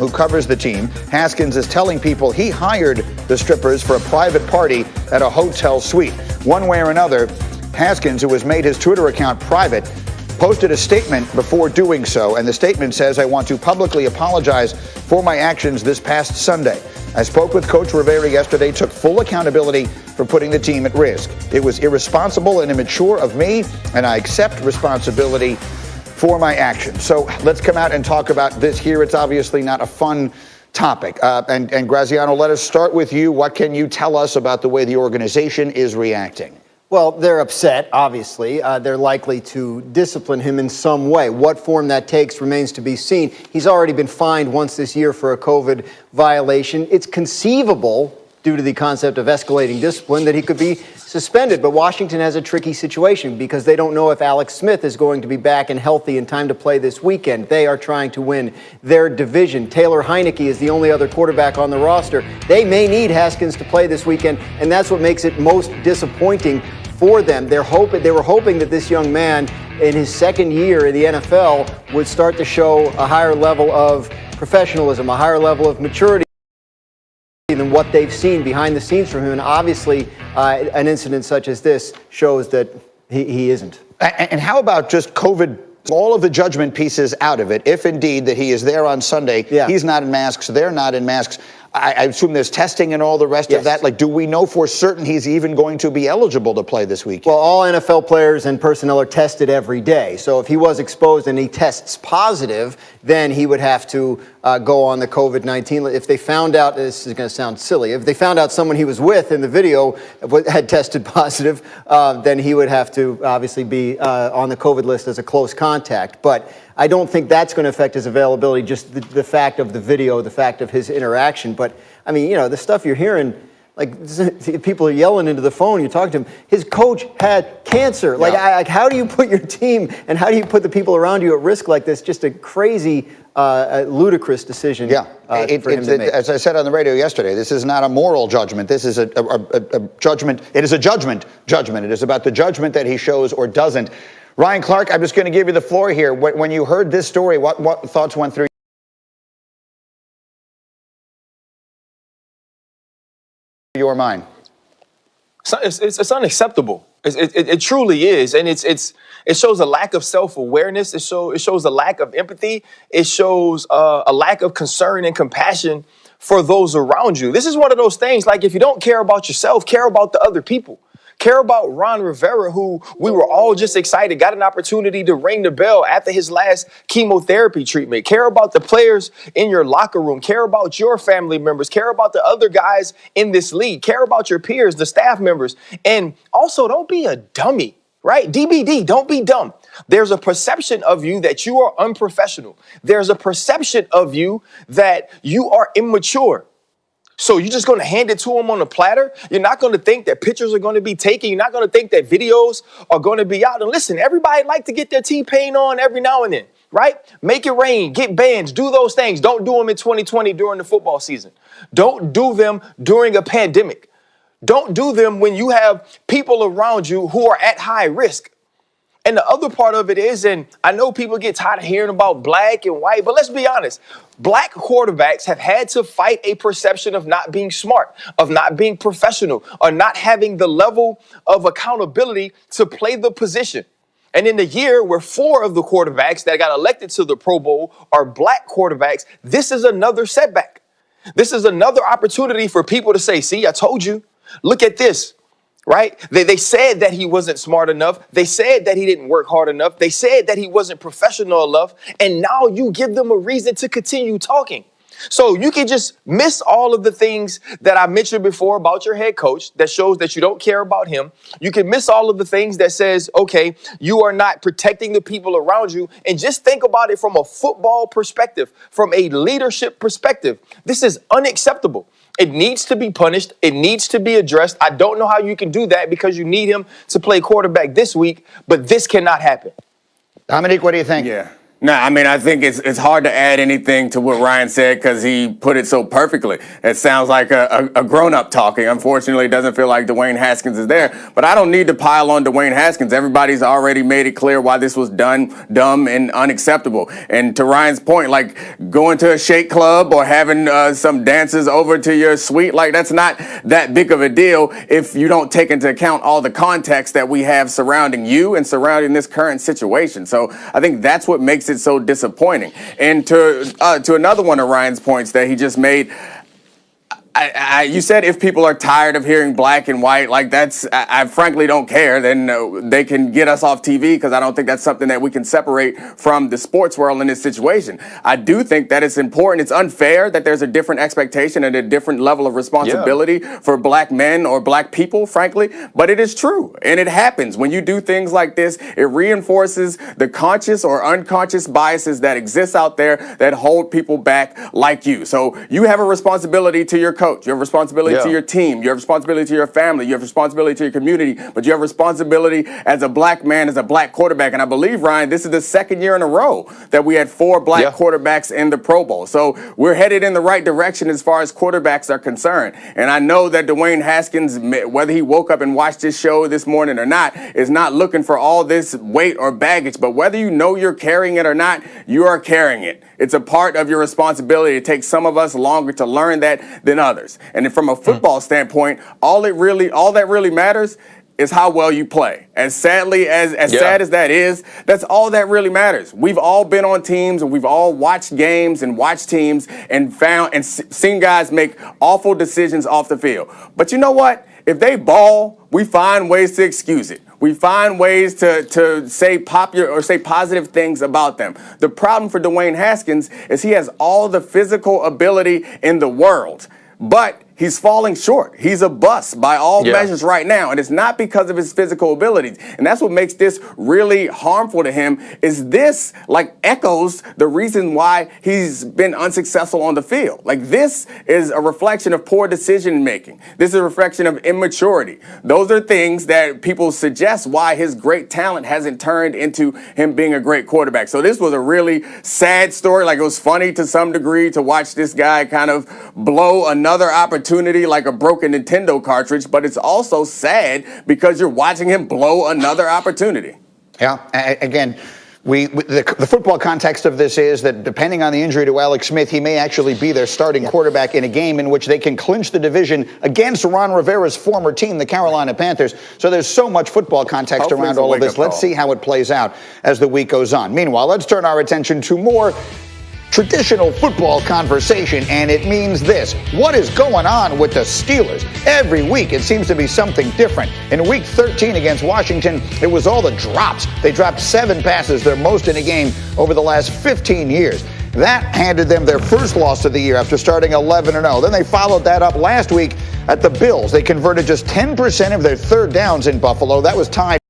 who covers the team. Haskins is telling people he hired the strippers for a private party at a hotel suite. One way or another, Haskins, who has made his Twitter account private, posted a statement before doing so, and the statement says, "I want to publicly apologize for my actions this past Sunday. I spoke with Coach Rivera yesterday, took full accountability for putting the team at risk. It was irresponsible and immature of me, and I accept responsibility for my actions." So let's come out and talk about this here. It's obviously not a fun topic. And Graziano, let us start with you. What can you tell us about the way the organization is reacting? Well, they're upset, obviously. They're likely to discipline him in some way. What form that takes remains to be seen. He's already been fined once this year for a COVID violation. It's conceivable, due to the concept of escalating discipline, that he could be suspended. But Washington has a tricky situation because they don't know if Alex Smith is going to be back and healthy in time to play this weekend. They are trying to win their division. Taylor Heineke is the only other quarterback on the roster. They may need Haskins to play this weekend, and that's what makes it most disappointing for them. They were hoping that this young man, in his second year in the NFL, would start to show a higher level of professionalism, a higher level of maturity than what they've seen behind the scenes from him. And obviously, an incident such as this shows that he isn't. And how about just COVID, all of the judgment pieces out of it? If indeed that he is there on Sunday, he's not in masks, they're not in masks. I assume there's testing and all the rest of that. Like, do we know for certain he's even going to be eligible to play this weekend? Well, all NFL players and personnel are tested every day. So if he was exposed and he tests positive, then he would have to go on the COVID-19. If they found out, this is going to sound silly, if they found out someone he was with in the video had tested positive, then he would have to obviously be on the COVID list as a close contact. But I don't think that's going to affect his availability, just the fact of the video, the fact of his interaction. But, I mean, you know, the stuff you're hearing, like, people are yelling into the phone, you talk to him. His coach had cancer. Like, how do you put your team and how do you put the people around you at risk like this? Just a crazy, ludicrous decision for him to make. As I said on the radio yesterday, this is not a moral judgment. This is a judgment. It is a judgment. It is about the judgment that he shows or doesn't. Ryan Clark, I'm just going to give you the floor here. When you heard this story, what thoughts went through your mind? It's unacceptable. It truly is, and it shows a lack of self-awareness. It shows a lack of empathy. It shows a lack of concern and compassion for those around you. This is one of those things, like, if you don't care about yourself, care about the other people. Care about Ron Rivera, who we were all just excited, got an opportunity to ring the bell after his last chemotherapy treatment. Care about the players in your locker room. Care about your family members. Care about the other guys in this league. Care about your peers, the staff members. And also, don't be a dummy, right? DBD, don't be dumb. There's a perception of you that you are unprofessional. There's a perception of you that you are immature. So you're just going to hand it to him on a platter? You're not going to think that pictures are going to be taken? You're not going to think that videos are going to be out? And listen, everybody like to get their T-Pain on every now and then, right? Make it rain, get bands, do those things. Don't do them in 2020 during the football season. Don't do them during a pandemic. Don't do them when you have people around you who are at high risk. And the other part of it is, and I know people get tired of hearing about black and white, but let's be honest. Black quarterbacks have had to fight a perception of not being smart, of not being professional, or not having the level of accountability to play the position. And in the year where 4 of the quarterbacks that got elected to the Pro Bowl are black quarterbacks, this is another setback. This is another opportunity for people to say, see, I told you, look at this. Right? They said that he wasn't smart enough. They said that he didn't work hard enough. They said that he wasn't professional enough. And now you give them a reason to continue talking. So you can just miss all of the things that I mentioned before about your head coach that shows that you don't care about him. You can miss all of the things that says, okay, you are not protecting the people around you. And just think about it from a football perspective, from a leadership perspective. This is unacceptable. It needs to be punished. It needs to be addressed. I don't know how you can do that because you need him to play quarterback this week, but this cannot happen. Dominique, what do you think? Yeah. No, I mean, I think it's hard to add anything to what Ryan said because he put it so perfectly. It sounds like a grown-up talking. Unfortunately, it doesn't feel like Dwayne Haskins is there. But I don't need to pile on Dwayne Haskins. Everybody's already made it clear why this was done, dumb, and unacceptable. And to Ryan's point, like going to a shake club or having some dancers over to your suite, like that's not that big of a deal if you don't take into account all the context that we have surrounding you and surrounding this current situation. So I think that's what makes it so disappointing. And to another one of Ryan's points that he just made, you said if people are tired of hearing black and white, like I frankly don't care. Then they can get us off TV because I don't think that's something that we can separate from the sports world in this situation. I do think that it's important. It's unfair that there's a different expectation and a different level of responsibility for black men or black people, frankly. But it is true. And it happens. When you do things like this, it reinforces the conscious or unconscious biases that exist out there that hold people back like you. So you have a responsibility to your coach, you have responsibility to your team, you have responsibility to your family, you have responsibility to your community, but you have responsibility as a black man, as a black quarterback. And I believe, Ryan, this is the second year in a row that we had 4 black quarterbacks in the Pro Bowl. So we're headed in the right direction as far as quarterbacks are concerned. And I know that Dwayne Haskins, whether he woke up and watched this show this morning or not, is not looking for all this weight or baggage. But whether you know you're carrying it or not, you are carrying it. It's a part of your responsibility. It takes some of us longer to learn that than others. And then from a football standpoint, all that really matters is how well you play. As sad as that is, that's all that really matters. We've all been on teams and we've all watched games and watched teams and seen guys make awful decisions off the field. But you know what? If they ball, we find ways to excuse it. We find ways to say popular or say positive things about them. The problem for Dwayne Haskins is he has all the physical ability in the world, but he's falling short. He's a bust by all measures right now. And it's not because of his physical abilities. And that's what makes this really harmful to him, is this like echoes the reason why he's been unsuccessful on the field. Like this is a reflection of poor decision making. This is a reflection of immaturity. Those are things that people suggest why his great talent hasn't turned into him being a great quarterback. So this was a really sad story. Like it was funny to some degree to watch this guy kind of blow another opportunity like a broken Nintendo cartridge, but it's also sad because you're watching him blow another opportunity. Yeah, again, the football context of this is that depending on the injury to Alex Smith, he may actually be their starting quarterback in a game in which they can clinch the division against Ron Rivera's former team, the Carolina Panthers. So there's so much football context around all of this. Let's see how it plays out as the week goes on. Meanwhile, let's turn our attention to more traditional football conversation, and it means this. What is going on with the Steelers? Every week it seems to be something different. In week 13 against Washington, it was all the drops. They dropped 7 passes, their most in a game over the last 15 years. That handed them their first loss of the year after starting 11-0. Then they followed that up last week at the Bills. They converted just 10% of their third downs in Buffalo. That was tied